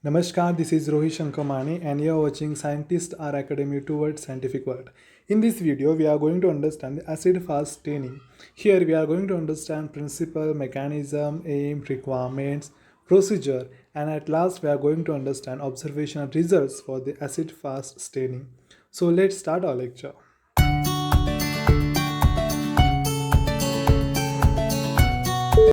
Namaskar, this is Rohit Shankar Mane and you are watching Scientists Are Academy Towards Scientific World. In this video, we are going to understand the acid-fast staining. Here, we are going to understand principle, mechanism, aim, requirements, procedure, and at last, we are going to understand observational results for the acid-fast staining. So, let's start our lecture.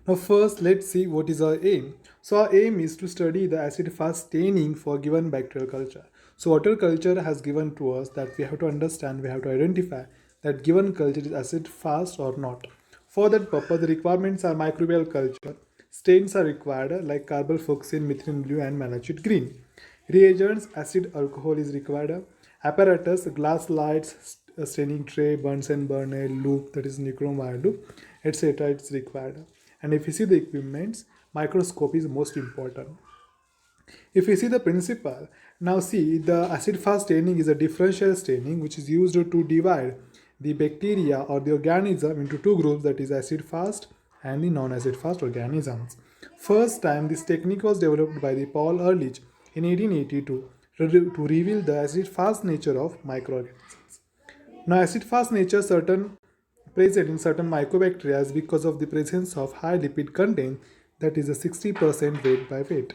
Now first let's see what is our aim. So our aim is to study the acid-fast staining for given bacterial culture. So water culture has given to us that we have to understand, we have to identify that given culture is acid-fast or not. For that purpose, the requirements are microbial culture. Stains are required like carbol-fuchsin, methylene blue and malachite green. Reagents, acid alcohol is required. Apparatus, glass lights, staining tray, Bunsen burner, loop, that is nichrome wire loop, etc. is required. And if you see the equipments, microscope is most important. If you see the principle, now see the acid-fast staining is a differential staining which is used to divide the bacteria or the organism into two groups, that is acid-fast and the non-acid-fast organisms. First time this technique was developed by the Paul Ehrlich in 1882 to reveal the acid-fast nature of microorganisms. Now acid-fast nature present in certain mycobacteria because of the presence of high lipid content, that is a 60% weight by weight.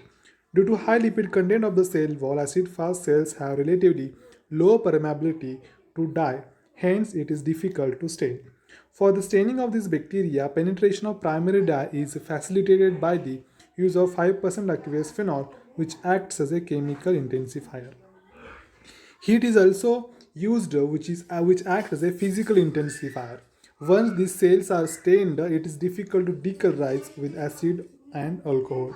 Due to high lipid content of the cell wall, acid-fast cells have relatively low permeability to dye, hence it is difficult to stain. For the staining of this bacteria, penetration of primary dye is facilitated by the use of 5% aqueous phenol, which acts as a chemical intensifier. Heat is also used which acts as a physical intensifier. Once these cells are stained, it is difficult to decolorize with acid and alcohol.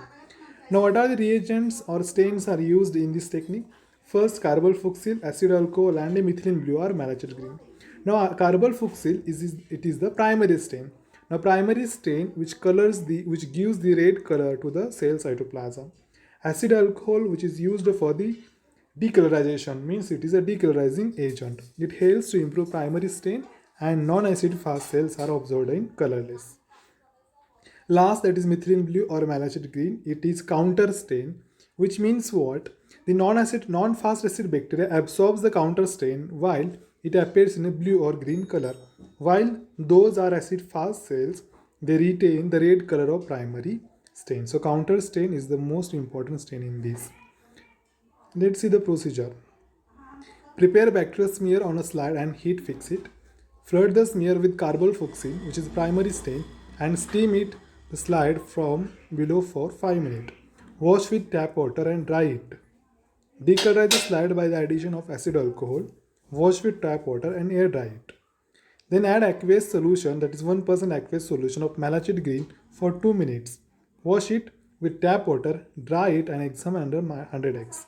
Now what are the reagents or stains are used in this technique? First, carbol-fuchsin, acid alcohol and a methylene blue or malachite green. Now carbol-fuchsin is the primary stain. Now primary stain which gives the red color to the cell cytoplasm. Acid alcohol which is used for the decolorization, means it is a decolorizing agent. It helps to improve primary stain and non-acid fast cells are observed in colorless. Last, that is methylene blue or malachite green. It is counterstain, which means what? The non-fast acid bacteria absorbs the counterstain while it appears in a blue or green color. While those are acid fast cells, they retain the red color of primary stain. So counterstain is the most important stain in this. Let's see the procedure. Prepare bacterial smear on a slide and heat fix it. Flood the smear with carbol-fuchsin, which is primary stain, and steam the slide from below for 5 minutes. Wash with tap water and dry it. Decolorize the slide by the addition of acid alcohol. Wash with tap water and air dry it. Then add aqueous solution, that is 1% aqueous solution of malachite green for 2 minutes. Wash it with tap water, dry it and examine under 100x.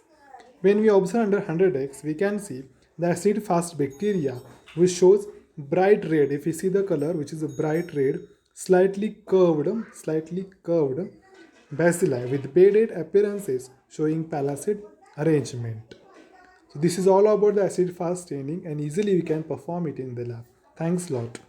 When we observe under 100x, we can see the acid-fast bacteria which shows bright red. If you see the color, which is a bright red, slightly curved bacilli with beaded appearances showing palisade arrangement. So this is all about the acid-fast staining and easily we can perform it in the lab. Thanks a lot.